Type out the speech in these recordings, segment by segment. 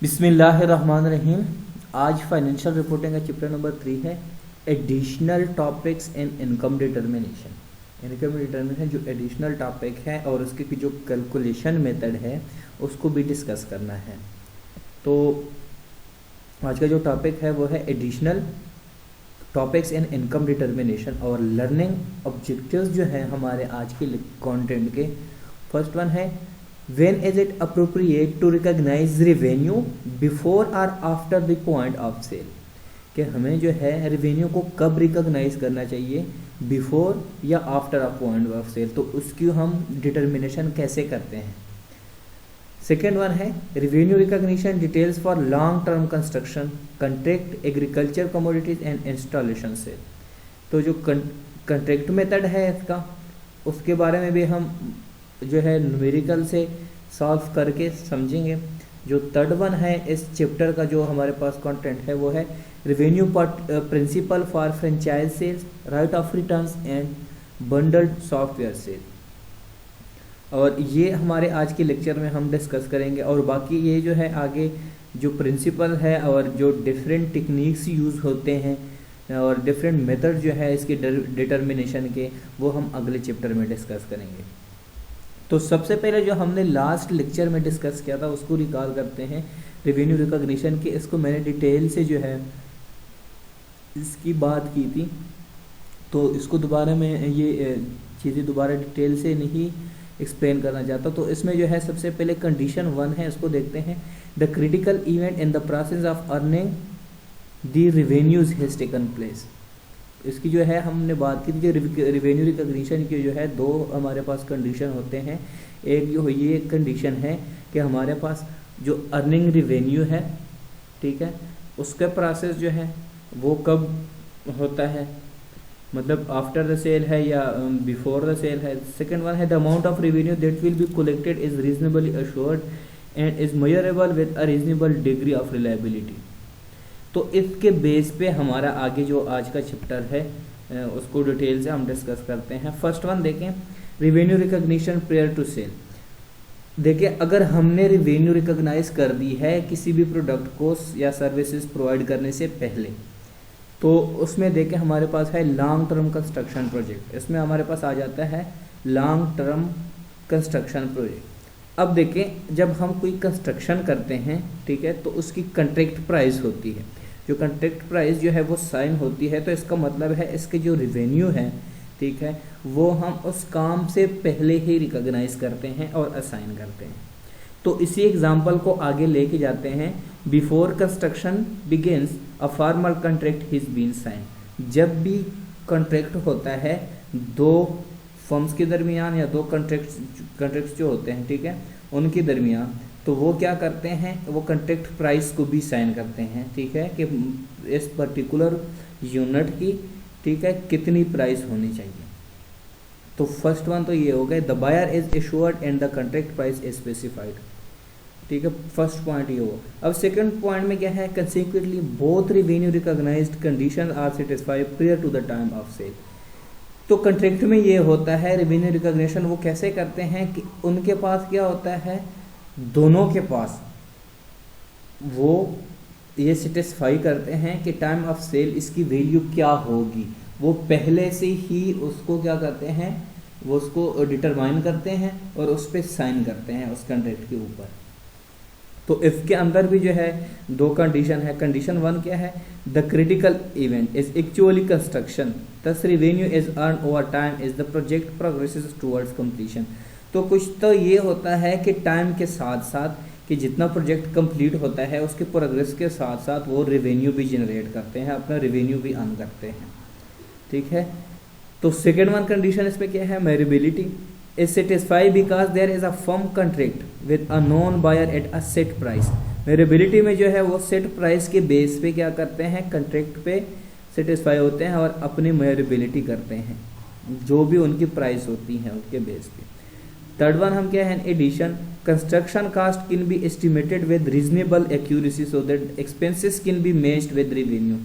बिस्मिल्लाहिर्रहमानिर्रहीम। आज financial reporting का चैप्टर नंबर 3 है additional topics in income determination. Income determination जो एडिशनल टॉपिक है और उसकी जो कैलकुलेशन मेथड है उसको भी डिस्कस करना है। तो आज का जो टॉपिक है वो है additional topics in income determination और लर्निंग ऑब्जेक्टिव्स जो है हमारे आज के कंटेंट के। फर्स्ट वन है when is it appropriate to recognize revenue before or after the point of sale, कि हमें जो है रेवेन्यू को कब रिकॉग्नाइज करना चाहिए, बिफोर या after a point of sale, तो उसकी हम डिटर्मिनेशन कैसे करते हैं। सेकेंड वन है revenue recognition details for long term construction contract agriculture commodities and installation sale. तो जो कंट्रैक्ट मेथड है इसका, उसके बारे में भी हम जो है न्यूमेरिकल से सॉल्व करके समझेंगे। जो थर्ड वन है इस चैप्टर का जो हमारे पास कंटेंट है वो है revenue principle for franchise sales, right of returns and bundled software sale. और ये हमारे आज के लेक्चर में हम डिस्कस करेंगे। और बाकी ये जो है आगे जो प्रिंसिपल है और जो डिफरेंट टेक्निक्स यूज़ होते हैं और डिफरेंट मेथड जो है इसके डिटर्मिनेशन के, वो हम अगले चैप्टर में डिस्कस करेंगे। तो सबसे पहले जो हमने लास्ट लेक्चर में डिस्कस किया था उसको रिकॉल करते हैं, रेवेन्यू रिकॉग्निशन की। इसको मैंने डिटेल से जो है इसकी बात की थी, तो इसको दोबारा में ये चीज़ें दोबारा डिटेल से नहीं एक्सप्लेन करना चाहता। तो इसमें जो है सबसे पहले कंडीशन 1 है, इसको देखते हैं। The critical event in the process of earning the revenues has taken place. इसकी जो है हमने बात की थी, रेवेन्यू रिकॉग्निशन की जो है दो हमारे पास कंडीशन होते हैं। एक जो ये कंडीशन है कि हमारे पास जो अर्निंग रेवेन्यू है, ठीक है, उसका प्रोसेस जो है वो कब होता है, मतलब आफ्टर द सेल है या बिफोर द सेल है। सेकंड वन है the amount of revenue that will be collected is reasonably assured and is measurable with a reasonable degree of reliability. तो इसके बेस पे हमारा आगे जो आज का चैप्टर है उसको डिटेल से हम डिस्कस करते हैं। फर्स्ट वन देखें, revenue recognition prior to sale. देखिए, अगर हमने रेवेन्यू रिकॉग्नाइज कर दी है किसी भी प्रोडक्ट को या सर्विसेज प्रोवाइड करने से पहले, तो उसमें देखें हमारे पास है लॉन्ग टर्म कंस्ट्रक्शन प्रोजेक्ट। इसमें हमारे पास आ जाता है लॉन्ग टर्म कंस्ट्रक्शन प्रोजेक्ट। अब देखें, जब हम कोई कंस्ट्रक्शन करते हैं, ठीक है, तो उसकी कंट्रैक्ट प्राइस होती है। जो कंट्रैक्ट प्राइस जो है वो साइन होती है, तो इसका मतलब है इसके जो रेवेन्यू है, ठीक है, वो हम उस काम से पहले ही रिकॉग्नाइज करते हैं और असाइन करते हैं। तो इसी एग्जांपल को आगे लेके जाते हैं। Before construction begins a formal contract has been sign. जब भी कॉन्ट्रैक्ट होता है दो फर्म्स के दरमियान या दो कॉन्ट्रैक्ट्स जो होते हैं, ठीक है, उनके दरमियान, तो वो क्या करते हैं, वो कॉन्ट्रैक्ट प्राइस को भी साइन करते हैं, ठीक है, कि इस पर्टिकुलर यूनिट की, ठीक है, कितनी प्राइस होनी चाहिए। तो फर्स्ट वन तो ये हो गए, the buyer is assured and the contract price is specified, ठीक है, फर्स्ट पॉइंट ये हो। अब सेकंड पॉइंट में क्या है, consequently both revenue recognized condition are satisfied prior to the time of sale. तो कॉन्ट्रैक्ट में ये होता है रेवेन्यू रिकॉग्निशन वो कैसे करते हैं कि उनके पास क्या होता है, दोनों के पास वो ये सेटिस्फाई करते हैं कि टाइम ऑफ सेल इसकी वैल्यू क्या होगी। वो पहले से ही उसको क्या करते हैं, वो उसको डिटरमाइन करते हैं और उस पर साइन करते हैं उस कॉन्ट्रैक्ट के ऊपर। तो इसके अंदर भी जो है दो कंडीशन है। कंडीशन 1 क्या है, the critical event is actually construction thus revenue is earn over time is the project progresses towards completion. तो कुछ तो ये होता है कि टाइम के साथ साथ कि जितना प्रोजेक्ट कंप्लीट होता है उसके प्रोग्रेस के साथ साथ वो रेवेन्यू भी जनरेट करते हैं, अपना रेवेन्यू भी अर्न करते हैं, ठीक है। तो सेकेंड वन कंडीशन इसमें क्या है, measurability is satisfy because there is a firm contract with a known buyer at a set price. Measurability में जो है वो सेट प्राइस के बेस पे क्या करते हैं, कॉन्ट्रैक्ट पे सेटिस्फाई होते हैं और अपनी मेरेबिलिटी करते हैं, जो भी उनकी प्राइस होती है उसके बेस पे। थर्ड वन हम क्या है, addition construction cost can be estimated with reasonable accuracy so that expenses can be matched with revenue.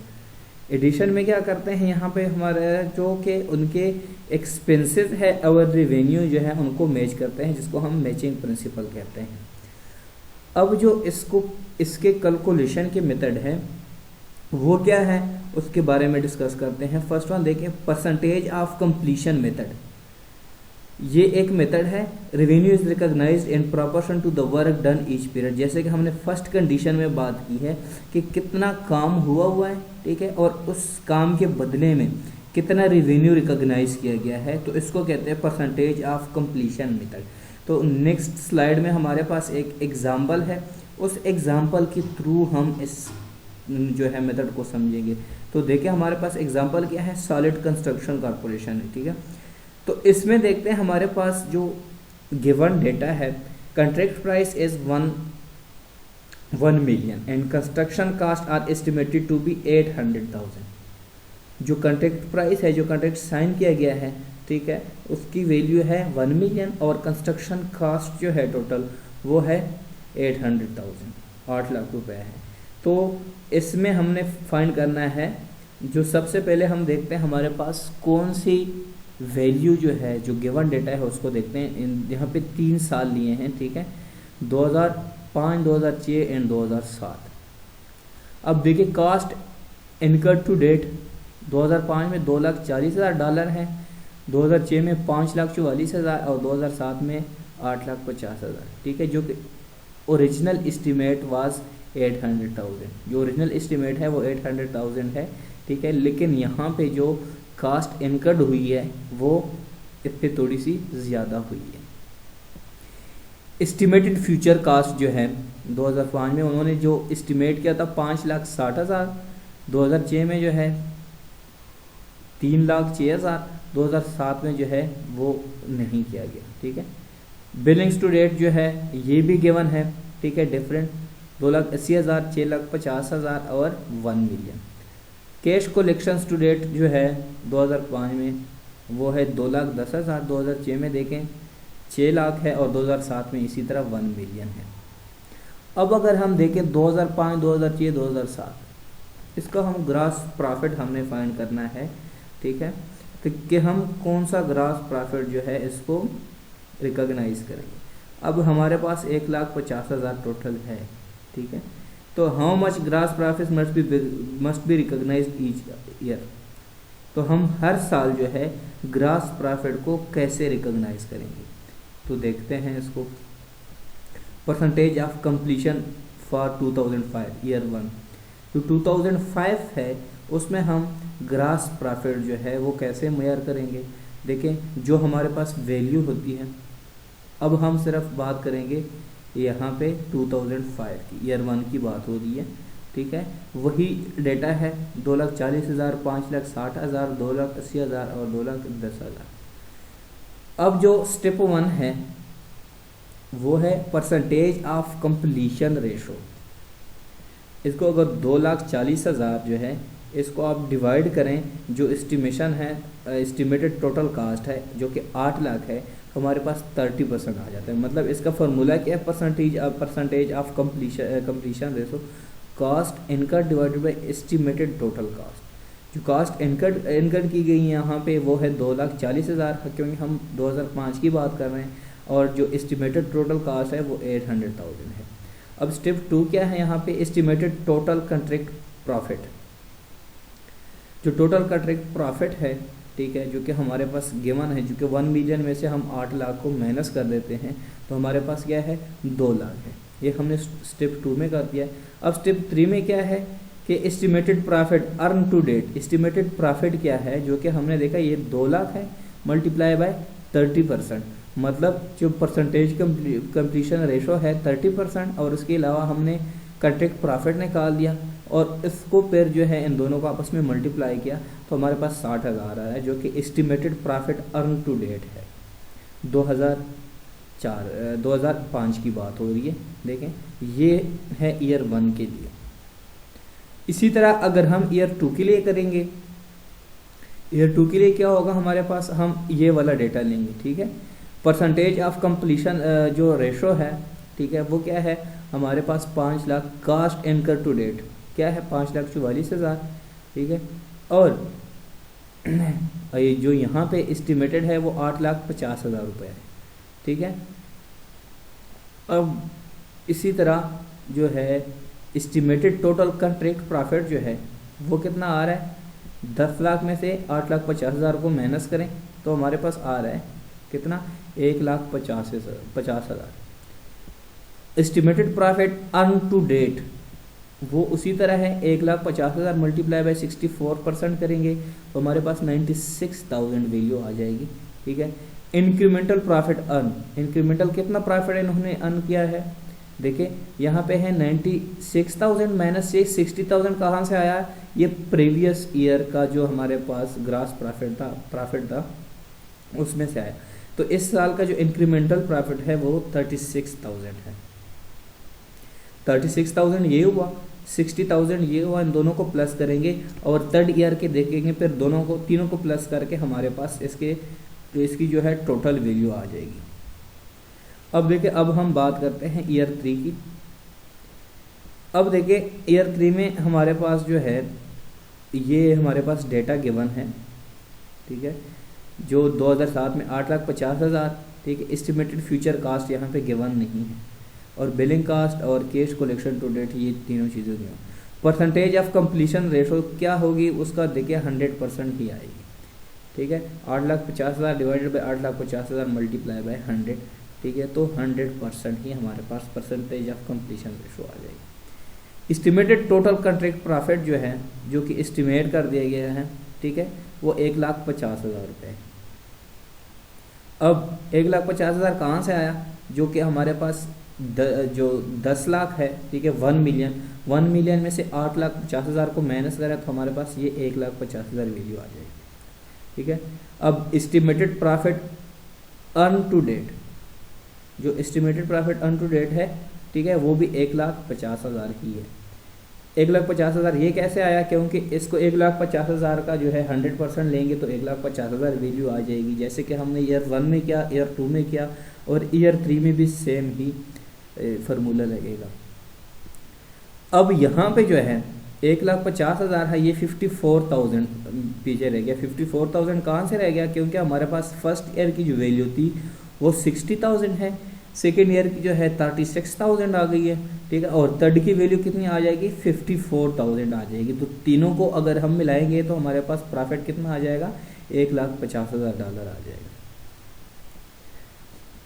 Addition में क्या करते हैं, यहाँ पे हमारे जो कि उनके एक्सपेंसेस है और रेवेन्यू जो है उनको मैच करते हैं, जिसको हम मैचिंग प्रिंसिपल कहते हैं। अब जो इसके कैलकुलेशन के मेथड है वो क्या है उसके बारे में डिस्कस करते हैं। फर्स्ट वन देखें, परसेंटेज ऑफ कंप्लीशन मेथड। ये एक मेथड है, revenue is recognised in proportion to the work done each period. जैसे कि हमने फर्स्ट कंडीशन में बात की है कि कितना काम हुआ है, ठीक है, और उस काम के बदले में कितना रेवेन्यू रिकॉग्नाइज किया गया है, तो इसको कहते हैं परसेंटेज ऑफ कंप्लीशन मेथड। तो नेक्स्ट स्लाइड में हमारे पास एक एग्जाम्पल है, उस एग्जाम्पल के थ्रू हम इस जो है मेथड को समझेंगे। तो देखिए हमारे पास एग्जाम्पल क्या है, सॉलिड कंस्ट्रक्शन कॉर्पोरेशन है, ठीक है। तो इसमें देखते हैं हमारे पास जो गिवन डेटा है, contract price is 1 million and construction cost are estimated to be 800,000। जो कॉन्ट्रैक्ट प्राइस है, जो कॉन्ट्रैक्ट साइन किया गया है, ठीक है, उसकी वैल्यू है 1 मिलियन और कंस्ट्रक्शन कास्ट जो है टोटल वो है 800,000, 8 लाख रुपए है। तो इसमें हमने फाइंड करना है, जो सबसे पहले हम देखते हैं हमारे पास कौन सी वैल्यू जो है, जो गिवन डेटा है उसको देखते हैं। यहाँ पे 3 साल लिए हैं, ठीक है, 2005, 2006 एंड 2007। अब देखिए कास्ट इनकर्ड टू डेट 2005 में $2,40,000 है, 2006 में 5,44,000 और 2007 में 8,50,000, ठीक है। जो कि ओरिजिनल एस्टिमेट वाज 800,000, जो ओरिजिनल एस्टिमेट है वो 800,000 है, ठीक है। लेकिन यहाँ पे जो कास्ट इनकर्ड हुई है वो इससे थोड़ी सी ज़्यादा हुई है। एस्टिमेटेड फ्यूचर कास्ट जो है 2005 में उन्होंने जो एस्टिमेट किया था 5,60,000, 2006 में जो है 3,06,000, 2007 में जो है वो नहीं किया गया, ठीक है। बिलिंग्स टू डेट जो है ये भी गिवन है, ठीक है, डिफरेंट 2,80,000, 6,50,000 और 1 million. Cash collections to date जो है 2005 में वो है 2,10,000, 2006 में देखें 6 लाख है और 2007 में इसी तरह 1 मिलियन है। अब अगर हम देखें 2005, 2006, 2007, इसका हम ग्रास प्रॉफिट हमने फाइंड करना है, ठीक है, तो कि हम कौन सा ग्रास प्रॉफिट जो है इसको रिकॉग्नाइज करेंगे। अब हमारे पास 1,50,000 टोटल है, ठीक है। तो how much gross profit must be recognised each year. तो हम हर साल जो है ग्रास प्रॉफिट को कैसे रिकॉग्नाइज करेंगे, तो देखते हैं इसको। Percentage of completion for 2005 year 1, तो 2005 है उसमें हम ग्रास प्रॉफिट जो है वो कैसे मेजर करेंगे। देखें जो हमारे पास वैल्यू होती है, अब हम सिर्फ बात करेंगे यहाँ पे 2005 की, ईयर 1 की बात हो रही है, ठीक है। वही डेटा है 2,40,000, 5,60,000, 2,80,000 और 2,10,000। अब जो स्टेप 1 है वो है परसेंटेज ऑफ कंप्लीशन रेशो। इसको अगर 2,40,000 जो है इसको आप डिवाइड करें, जो एस्टिमेशन है, एस्टिमेटेड टोटल कास्ट है जो कि 8 लाख है, तो हमारे पास 30% आ जाता है। मतलब इसका फॉर्मूला क्या है, percentage of completion ratio, cost incurred divided by estimated total cost. जो कास्ट इनकर्ड की गई है यहाँ पे वो है 2,40,000, क्योंकि हम 2005 की बात कर रहे हैं, और जो एस्टिमेटेड टोटल कास्ट है वो 800,000 है। अब स्टेप 2 क्या है, यहाँ पे एस्टिमेटेड टोटल कॉन्ट्रैक्ट प्रॉफिट। जो टोटल कॉन्ट्रैक्ट प्रॉफिट है, ठीक है, जो कि हमारे पास गिवन है, जो कि 1 मिलियन में से हम 8 लाख को माइनस कर देते हैं, तो हमारे पास क्या है 2 लाख है। ये हमने स्टेप 2 में कर दिया। अब स्टेप 3 में क्या है कि estimated profit earn to date. Estimated profit क्या है, जो कि हमने देखा ये 2 लाख है मल्टीप्लाई बाय 30%, मतलब जो परसेंटेज कंप्लीशन रेशो है 30%, और उसके अलावा हमने कॉन्ट्रैक्ट प्रॉफिट निकाल दिया और इसको फिर जो है इन दोनों को आपस में मल्टीप्लाई किया, तो हमारे पास 60,000 आ रहा है, जो कि estimated profit earn to date है। 2005 की बात हो रही है, देखें ये है ईयर 1 के लिए। इसी तरह अगर हम ईयर 2 के लिए करेंगे, ईयर 2 के लिए क्या होगा हमारे पास, हम ये वाला डेटा लेंगे, ठीक है। परसेंटेज ऑफ कंप्लीशन जो रेशो है, ठीक है, वो क्या है हमारे पास 5 lakh, cost incurred to date क्या है 5,44,000, ठीक है, और ये जो यहाँ पे एस्टिमेटेड है वो 8,50,000 रुपये है, ठीक है। अब इसी तरह जो है एस्टिमेटेड टोटल कॉन्ट्रैक्ट प्रॉफिट जो है वो कितना आ रहा है, 10 लाख में से 8,50,000 को माइनस करें तो हमारे पास आ रहा है कितना, 1,50,000। Estimated profit earn to date वो उसी तरह है, 1,50,000 मल्टीप्लाई बाय 64% करेंगे तो हमारे पास 96,000 वैल्यू आ जाएगी। ठीक है। इंक्रीमेंटल प्रॉफिट अर्न, इंक्रीमेंटल कितना प्रॉफिट इन्होंने अर्न किया है, देखिए यहाँ पे है 96,000 माइनस से 60,000 कहाँ से आया, ये प्रीवियस ईयर का जो हमारे पास ग्रास प्रॉफिट था उसमें से आया। तो इस साल का जो इंक्रीमेंटल प्रॉफिट है वो 36,000 है। 36,000 ये हुआ, 60,000 ये हुआ, इन दोनों को प्लस करेंगे और थर्ड ईयर के देखेंगे, फिर दोनों को तीनों को प्लस करके हमारे पास इसकी जो है टोटल वैल्यू आ जाएगी। अब देखिए, अब हम बात करते हैं ईयर 3 की। अब देखिए ईयर 3 में हमारे पास जो है ये हमारे पास डेटा गिवन है। ठीक है, जो 2007 में 8,50,000, ठीक है, एस्टिमेटेड फ्यूचर कास्ट यहाँ पे गिवन नहीं है, और बिलिंग कास्ट और कैश कलेक्शन टू डेट ये तीनों चीज़ें given. Percentage of completion ratio क्या होगी उसका देखिए 100% ही आएगी। ठीक है, 8,50,000 डिवाइडेड बाई 8,50,000 मल्टीप्लाई बाय 100, ठीक है, तो 100% ही हमारे पास परसेंटेज ऑफ कंप्लीशन रेशो आ जाएगी। एस्टिमेटेड टोटल कॉन्ट्रैक्ट प्रॉफिट जो है, जो कि एस्टिमेट कर दिया गया है, ठीक है, वो 1,50,000 रुपये। अब 1,50,000 कहाँ से आया, जो कि हमारे पास जो 10 लाख है, ठीक है, 1 मिलियन में से 8,50,000 को माइनस करें तो हमारे पास ये 1,50,000 वैल्यू आ जाएगी। ठीक है। अब estimated profit earn to date, जो estimated profit earn to date है, ठीक है, वो भी 1,50,000 ही है। 1,50,000 ये कैसे आया, क्योंकि इसको 1,50,000 का जो है 100% लेंगे तो 1,50,000 वैल्यू आ जाएगी, जैसे कि हमने ईयर 1 में किया, ईयर 2 में किया, और ईयर 3 में भी सेम ही फार्मूला लगेगा। अब यहाँ पे जो है 1,50,000 है, ये 54,000 पीछे रह गया। 54,000 कहाँ से रह गया, क्योंकि हमारे पास फर्स्ट ईयर की जो वैल्यू थी वो 60,000 है, सेकेंड ईयर की जो है 36,000 आ गई है। ठीक है, और थर्ड की वैल्यू कितनी आ जाएगी, 54,000 आ जाएगी। तो तीनों को अगर हम मिलाएंगे तो हमारे पास प्रॉफिट कितना आ जाएगा, $1,50,000 आ जाएगा।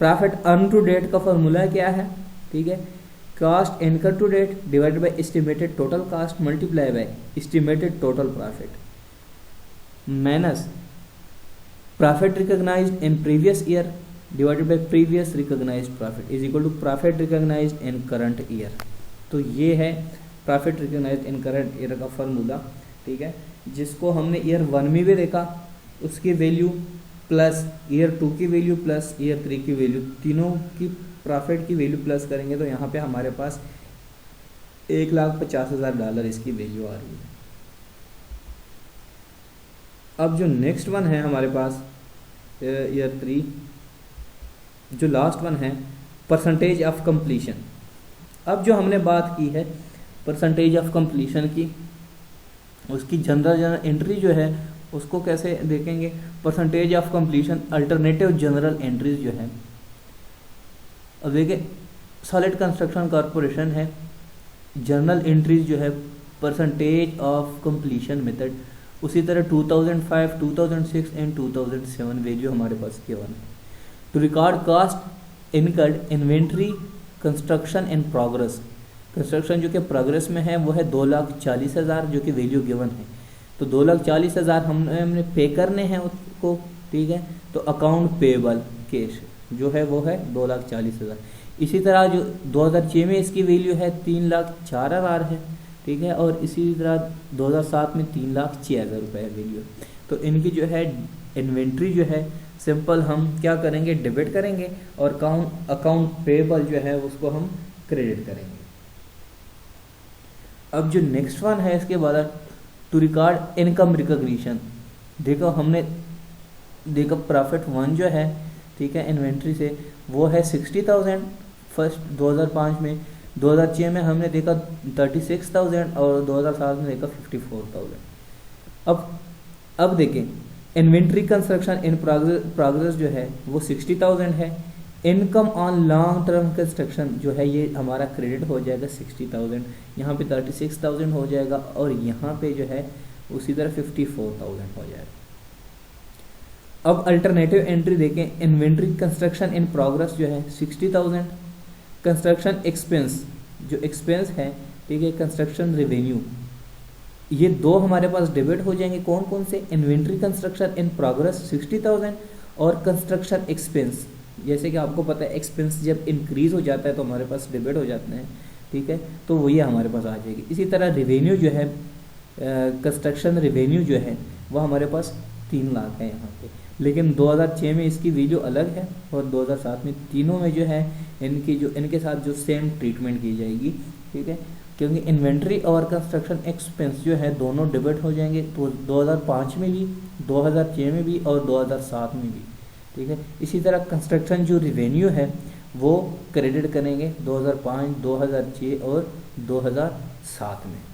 प्रॉफिट अर्न टू डेट का फॉर्मूला क्या है, ठीक है, cost income to date divided by estimated total cost multiply by estimated total profit minus profit recognised in previous year divided by previous recognised profit is equal to profit recognised in current year. तो ये है profit recognised in current year का formula. ठीक है, जिसको हमने year 1 में भी देखा, उसकी वैल्यू प्लस ईयर 2 की वैल्यू प्लस ईयर 3 की वैल्यू, तीनों की प्रॉफिट की वैल्यू प्लस करेंगे तो यहाँ पे हमारे पास $1,50,000 इसकी वैल्यू आ रही है। अब जो नेक्स्ट वन है हमारे पास ईयर 3, जो लास्ट वन है परसेंटेज ऑफ कंप्लीशन। अब जो हमने बात की है परसेंटेज ऑफ कंप्लीशन की, उसकी जनरल एंट्री जो है उसको कैसे देखेंगे, percentage of completion alternative general entries जो है। अब देखिए सॉलिड कंस्ट्रक्शन कॉरपोरेशन है, जर्नल एंट्रीज जो है परसेंटेज ऑफ कंप्लीशन मेथड, उसी तरह 2005, 2006 एंड 2007 वैल्यू हमारे पास गिवन है। To record cost incurred inventory construction in progress, construction जो कि प्रोग्रेस में है वो है 2,40,000 जो कि वैल्यू गिवन है। तो 2,40,000 हमने पे करने हैं उसको। ठीक है, तो अकाउंट पेबल कैश जो है वो है 2,40,000। इसी तरह जो 2006 में इसकी वैल्यू है 3,04,000 है। ठीक है, और इसी तरह 2007 में 3,06,000 रुपये वैल्यू है। तो इनकी जो है इन्वेंट्री जो है सिंपल हम क्या करेंगे, डेबिट करेंगे, और अकाउंट पेबल जो है उसको हम क्रेडिट करेंगे। अब जो नेक्स्ट वन है इसके बाद टू रिकॉर्ड इनकम रिकॉग्निशन। देखो हमने देखो प्रॉफिट 1 जो है, ठीक है, इन्वेंट्री से वो है 60,000 फर्स्ट 2005 में, 2006 में हमने देखा 36,000 और 2007 में देखा 54,000। अब देखें इन्वेंट्री कंस्ट्रक्शन इन प्रोग्रेस जो है वो 60,000 है, income on long term construction जो है ये हमारा क्रेडिट हो जाएगा 60,000, यहाँ पे 36,000 हो जाएगा और यहाँ पे जो है उसी तरह 54,000 हो जाएगा। अब अल्टरनेटिव एंट्री देखें, इन्वेंट्री कंस्ट्रक्शन इन प्रोग्रेस जो है 60,000, कंस्ट्रक्शन एक्सपेंस जो एक्सपेंस है, ठीक है, कंस्ट्रक्शन रेवेन्यू, ये दो हमारे पास डेबिट हो जाएंगे। कौन कौन से? इन्वेंट्री कंस्ट्रक्शन इन प्रोग्रेस 60,000 और कंस्ट्रक्शन एक्सपेंस। जैसे कि आपको पता है एक्सपेंस जब इंक्रीज हो जाता है तो हमारे पास डेबिट हो जाते हैं, ठीक है, तो वो ये हमारे पास आ जाएगी। इसी तरह रेवेन्यू जो है, कंस्ट्रक्शन रेवेन्यू जो है वो हमारे पास 3 लाख है यहाँ पे, लेकिन 2006 में इसकी वैल्यू अलग है और 2007 में, तीनों में जो है इनके साथ जो सेम ट्रीटमेंट की जाएगी, ठीक है, क्योंकि इन्वेंट्री और कंस्ट्रक्शन एक्सपेंस जो है दोनों डेबिट हो जाएंगे, तो 2005 में भी, 2006 में भी और 2007 में भी, ठीक है। इसी तरह कंस्ट्रक्शन जो रिवेन्यू है वो क्रेडिट करेंगे 2005, 2006 और 2007 में।